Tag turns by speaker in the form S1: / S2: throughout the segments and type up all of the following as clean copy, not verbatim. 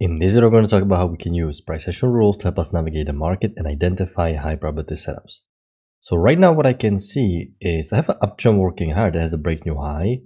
S1: In this video, we're going to talk about how we can use price action rules to help us navigate the market and identify high probability setups. So right now what I can see is I have an uptrend working higher that has a break new high,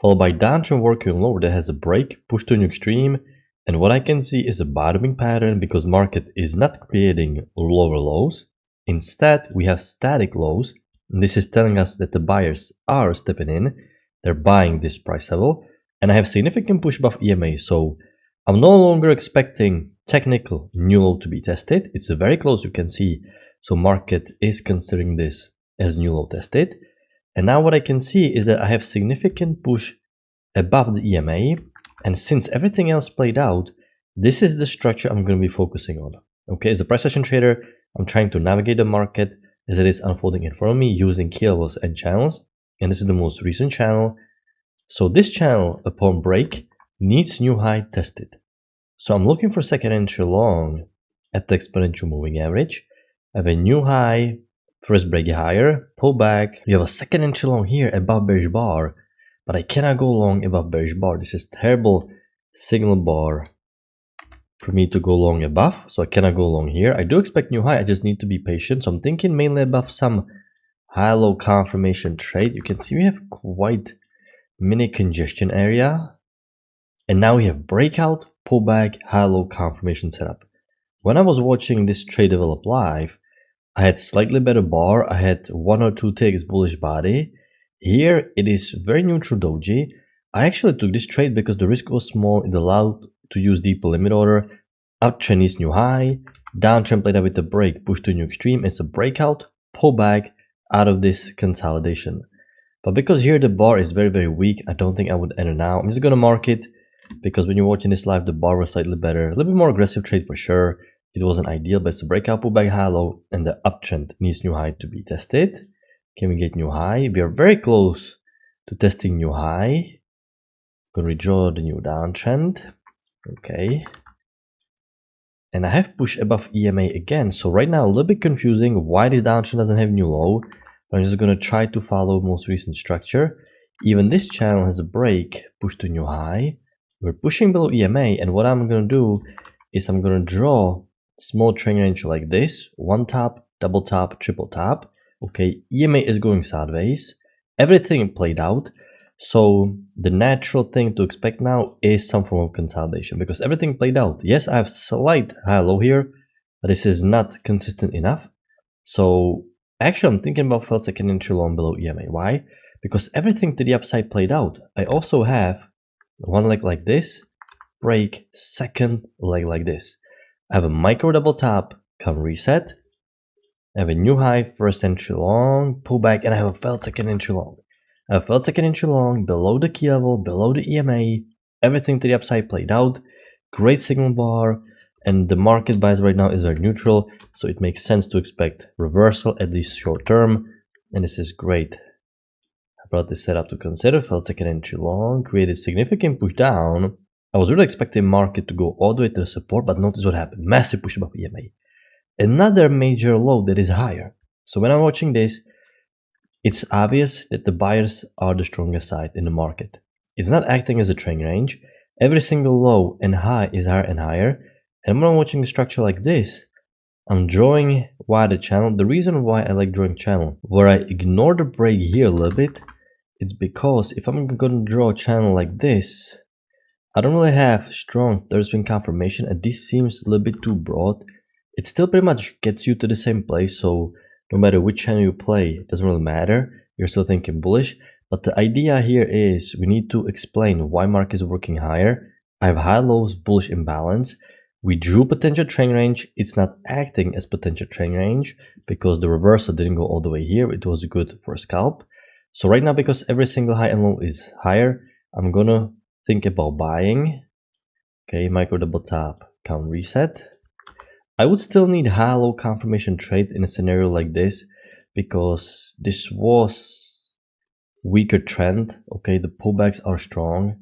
S1: followed by downtrend working lower that has a break, push to a new extreme, and what I can see is a bottoming pattern because market is not creating lower lows. Instead, we have static lows, and this is telling us that the buyers are stepping in, they're buying this price level, and I have significant push above EMA, so I'm no longer expecting technical new low to be tested. It's very close, you can see. So market is considering this as new low tested. And now what I can see is that I have significant push above the EMA. And since everything else played out, this is the structure I'm going to be focusing on. Okay, as a price action trader, I'm trying to navigate the market as it is unfolding in front of me using key levels and channels. And this is the most recent channel. So this channel, upon break, needs new high tested. So I'm looking for second entry long at the exponential moving average. I have a new high, first break higher, pull back. You have a second entry long here above bearish bar, but I cannot go long above bearish bar. This is terrible signal bar for me to go long above, so I cannot go long here. I do expect new high, I just need to be patient. So I'm thinking mainly above some high-low confirmation trade. You can see we have quite mini congestion area. And now we have breakout, pullback, high-low confirmation setup. When I was watching this trade develop live, I had slightly better bar. I had 1 or 2 ticks bullish body. Here it is very neutral doji. I actually took this trade because the risk was small. It allowed to use deeper limit order. Uptrend is new high. Downtrend played out with a break, push to new extreme. It's a breakout, pullback out of this consolidation. But because here the bar is very, very weak, I don't think I would enter now. I'm just going to mark it, because when you're watching this live, the bar was slightly better. A little bit more aggressive trade for sure. It wasn't ideal, but it's a breakout, pullback, high, low, and the uptrend needs new high to be tested. Can we get new high? We are very close to testing new high. Gonna redraw the new downtrend. Okay. And I have push above EMA again. So right now, a little bit confusing why this downtrend doesn't have new low. But I'm just gonna try to follow most recent structure. Even this channel has a break, push to new high. We're pushing below EMA, and what I'm going to do is I'm going to draw small trend range like this. One top, double top, triple top. Okay, EMA is going sideways. Everything played out. So the natural thing to expect now is some form of consolidation because everything played out. Yes, I have slight high-low here, but this is not consistent enough. So actually, I'm thinking about felt second entry long below EMA. Why? Because everything to the upside played out. I also have one leg like this, break, second leg like this. I have a micro double top, come reset. I have a new high, first entry long, pull back, and I have a failed second entry long. I have a failed second entry long, below the key level, below the EMA. Everything to the upside played out. Great signal bar, and the market bias right now is very neutral, so it makes sense to expect reversal, at least short term, and this is great. Brought this setup to consider, felt second entry long, created significant push down. I was really expecting market to go all the way to the support, but notice what happened. Massive push above EMA. Another major low that is higher. So when I'm watching this, it's obvious that the buyers are the strongest side in the market. It's not acting as a trend range. Every single low and high is higher and higher. And when I'm watching a structure like this, I'm drawing wider channel. The reason why I like drawing channel, where I ignore the break here a little bit, it's because if I'm going to draw a channel like this, I don't really have strong third swing confirmation, and this seems a little bit too broad. It still pretty much gets you to the same place, so no matter which channel you play, it doesn't really matter. You're still thinking bullish, but the idea here is we need to explain why market is working higher. I have high lows, bullish imbalance. We drew potential trend range. It's not acting as potential trend range because the reversal didn't go all the way here. It was good for a scalp. So right now, because every single high and low is higher, I'm gonna think about buying. Okay, micro double top, count reset. I would still need high-low confirmation trade in a scenario like this because this was weaker trend. Okay, the pullbacks are strong.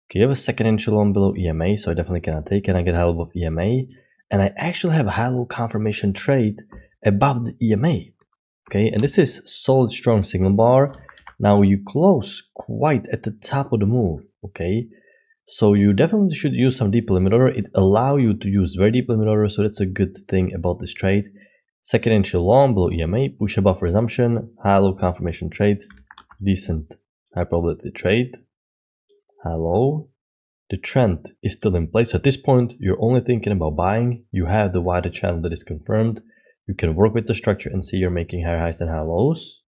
S1: Okay, you have a second entry long below EMA, so I definitely cannot take it. I get high above EMA, and I actually have a high-low confirmation trade above the EMA. Okay, and this is solid strong signal bar. Now you close quite at the top of the move. Okay, So you definitely should use some deep limit order. It allows you to use very deep limit order, so that's a good thing about this trade. Second entry long below EMA, push above resumption, high low confirmation trade, decent high probability trade, high low. The trend is still in place. At this point, you're only thinking about buying. You have the wider channel that is confirmed. You can work with the structure and see you're making higher highs and higher lows.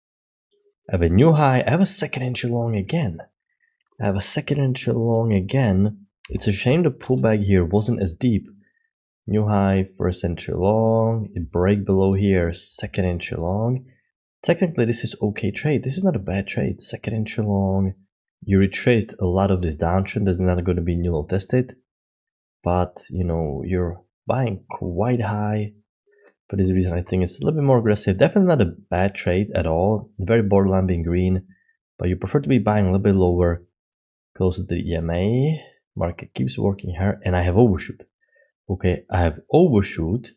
S1: I have a new high. I have a second entry long again. I have a second entry long again. It's a shame the pullback here wasn't as deep. New high, first entry long. It break below here, second entry long. Technically, this is okay trade. This is not a bad trade. Second entry long. You retraced a lot of this downtrend. There's not going to be new low tested. But, you know, you're buying quite high. For this reason, I think it's a little bit more aggressive. Definitely not a bad trade at all. Very borderline being green. But you prefer to be buying a little bit lower. Closer to the EMA. Market keeps working hard. And I have overshoot. Okay, I have overshoot.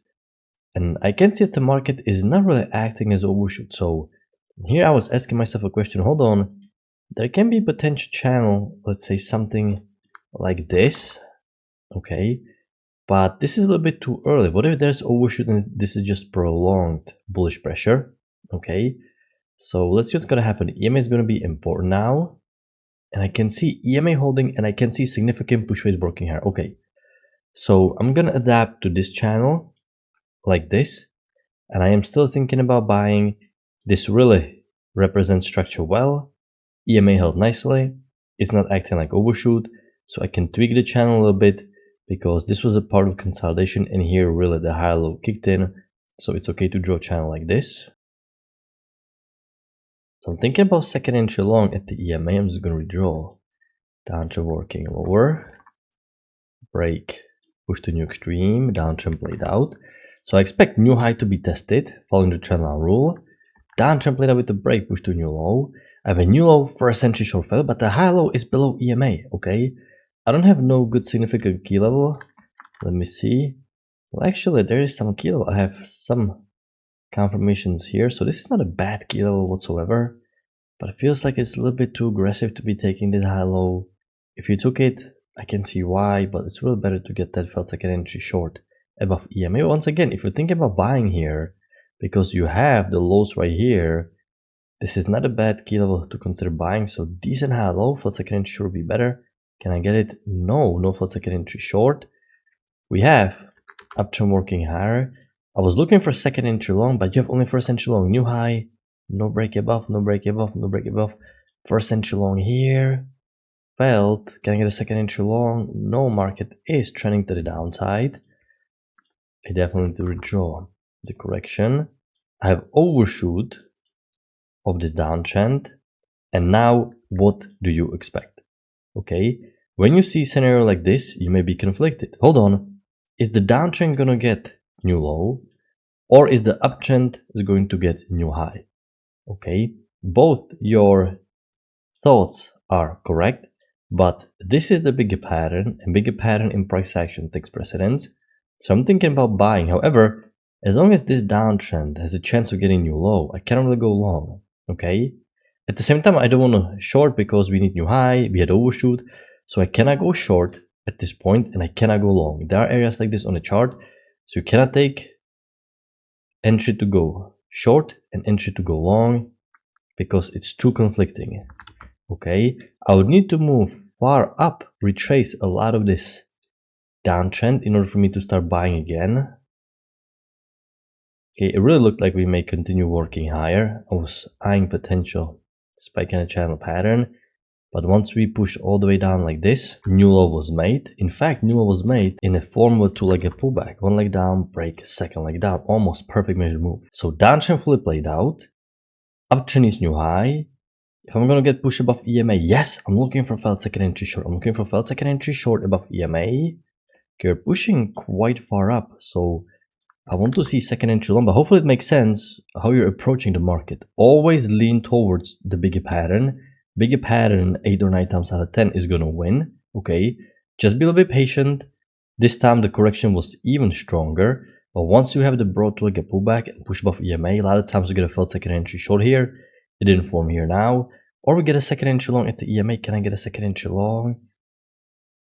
S1: And I can see that the market is not really acting as overshoot. So here I was asking myself a question. Hold on. There can be a potential channel. Let's say something like this. Okay. But this is a little bit too early. What if there's overshoot and this is just prolonged bullish pressure? Okay. So let's see what's going to happen. EMA is going to be important now. And I can see EMA holding and I can see significant push waves working here. Okay. So I'm going to adapt to this channel like this. And I am still thinking about buying. This really represents structure well. EMA held nicely. It's not acting like overshoot. So I can tweak the channel a little bit because this was a part of consolidation. And here really the high low kicked in. So it's okay to draw a channel like this. So I'm thinking about second entry long at the EMA. I'm just going to redraw. Downtrend working lower. Break. Push to new extreme. Downtrend played out. So I expect new high to be tested following the trendline rule. Downtrend played out with the break. Push to new low. I have a new low for a century short fail, but the high low is below EMA. Okay. I don't have no good significant key level. Let me see. Well, actually, there is some key level. I have some confirmations here. So this is not a bad key level whatsoever. But it feels like it's a little bit too aggressive to be taking this high low. If you took it, I can see why, but it's really better to get that felt second entry short above EMA. Once again, if you're thinking about buying here, because you have the lows right here, this is not a bad key level to consider buying. So decent high low, felt second entry short would be better. Can I get it? No, no felt second entry short. We have uptrend working higher. I was looking for second entry long, but you have only first entry long. New high, no break above, no break above, no break above. First entry long here. Failed. Can I get a second entry long? No, market is trending to the downside. I definitely need to withdraw the correction. I have overshoot of this downtrend. And now what do you expect? Okay. When you see a scenario like this, you may be conflicted. Hold on. Is the downtrend gonna get new low? Or is the uptrend going to get new high? Okay. Both your thoughts are correct. But this is the bigger pattern, and bigger pattern in price action takes precedence. So I'm thinking about buying. However, as long as this downtrend has a chance of getting new low, I can't really go long. Okay. At the same time, I don't want to short because we need new high. We had overshoot. So I cannot go short at this point and I cannot go long. There are areas like this on the chart. So you cannot take entry to go short and entry to go long because it's too conflicting. Okay, I would need to move far up, retrace a lot of this downtrend in order for me to start buying again. Okay, it really looked like we may continue working higher. I was eyeing potential spike in a channel pattern, but once we pushed all the way down like this, new low was made. In fact, new low was made in a form of a two-legged pullback. One leg down, break, second leg down, almost perfect measure move. So downtrend fully played out. Uptrend is new high. If I'm going to get pushed above EMA, yes, I'm looking for failed second entry short. I'm looking for failed second entry short above EMA. You're pushing quite far up, so I want to see second entry long, but hopefully it makes sense how you're approaching the market. Always lean towards the bigger pattern. Bigger pattern 8 or 9 times out of 10 is going to win. Okay, just be a little bit patient. This time the correction was even stronger, but once you have the broad to get pullback and push above EMA, a lot of times you get a failed second entry short here. It didn't form here now. Or we get a second entry long at the EMA. Can I get a second entry long?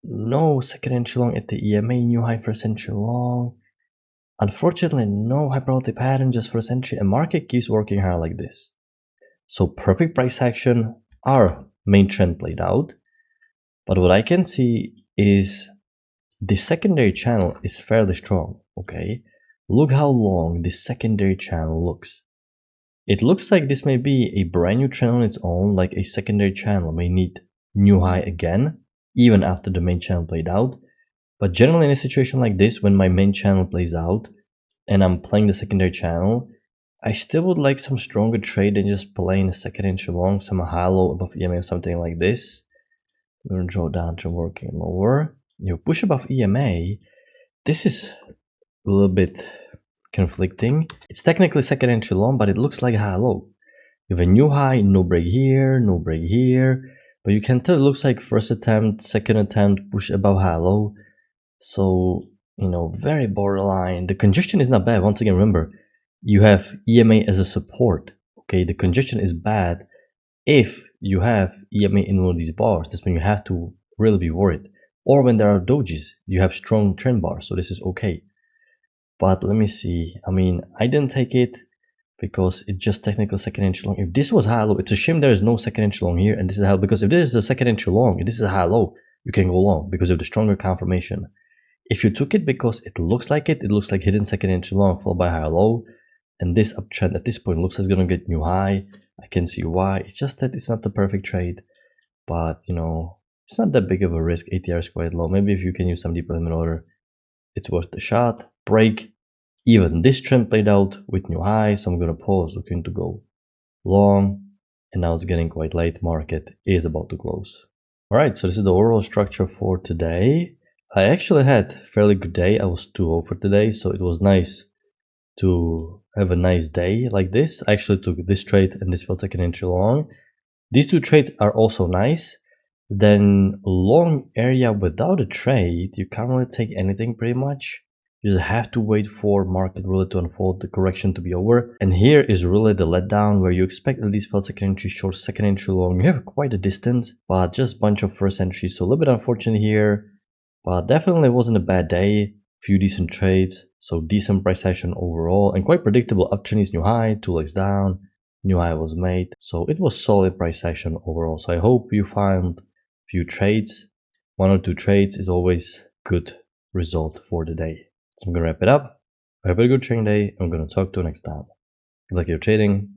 S1: No second entry long at the EMA, new high first entry long. Unfortunately, no high probability pattern, just first entry, and market keeps working hard like this. So perfect price action, our main trend played out. But what I can see is the secondary channel is fairly strong, okay? Look how long this secondary channel looks. It looks like this may be a brand new channel on its own, like a secondary channel may need new high again, even after the main channel played out. But generally in a situation like this, when my main channel plays out and I'm playing the secondary channel, I still would like some stronger trade than just playing a second entry long, some high low above EMA or something like this. I'm gonna draw down to working lower. You push above EMA. This is a little bit conflicting. It's technically second entry long, but it looks like a high low. You have a new high, no break here, no break here. But you can tell it looks like first attempt, second attempt, push above high low. So, very borderline. The congestion is not bad. Once again, remember, you have EMA as a support. Okay, the congestion is bad if you have EMA in one of these bars. That's when you have to really be worried. Or when there are dojis, you have strong trend bars. So this is okay. But let me see. I mean, I didn't take it because it's just technical second entry long. If this was high low, it's a shame there is no second entry long here, and this is high, because if this is a second entry long, if this is a high low, you can go long because of the stronger confirmation. If you took it because it looks like it looks like hidden second entry long followed by high low, and this uptrend at this point looks like it's gonna get new high. I can see why. It's just that it's not the perfect trade, but it's not that big of a risk. ATR is quite low. Maybe if you can use some deeper limit order, it's worth the shot. Break. Even this trend played out with new high, so I'm gonna pause, looking to go long, and now it's getting quite late. Market is about to close. All right, so this is the overall structure for today. I actually had a fairly good day. I was 2-0 for today, so it was nice to have a nice day like this. I actually took this trade and this felt second entry long. These two trades are also nice. Then long area without a trade, you can't really take anything pretty much. You just have to wait for market really to unfold, the correction to be over. And here is really the letdown, where you expect at least felt second entry short, second entry long. You have quite a distance, but just a bunch of first entries. So a little bit unfortunate here, but definitely wasn't a bad day. Few decent trades, so decent price action overall, and quite predictable. Uptrend is new high, 2 legs down, new high was made. So it was solid price action overall. So I hope you found few trades. 1 or 2 trades is always good result for the day. So I'm gonna wrap it up. Have a good trading day. I'm gonna talk to you next time. Good luck your trading.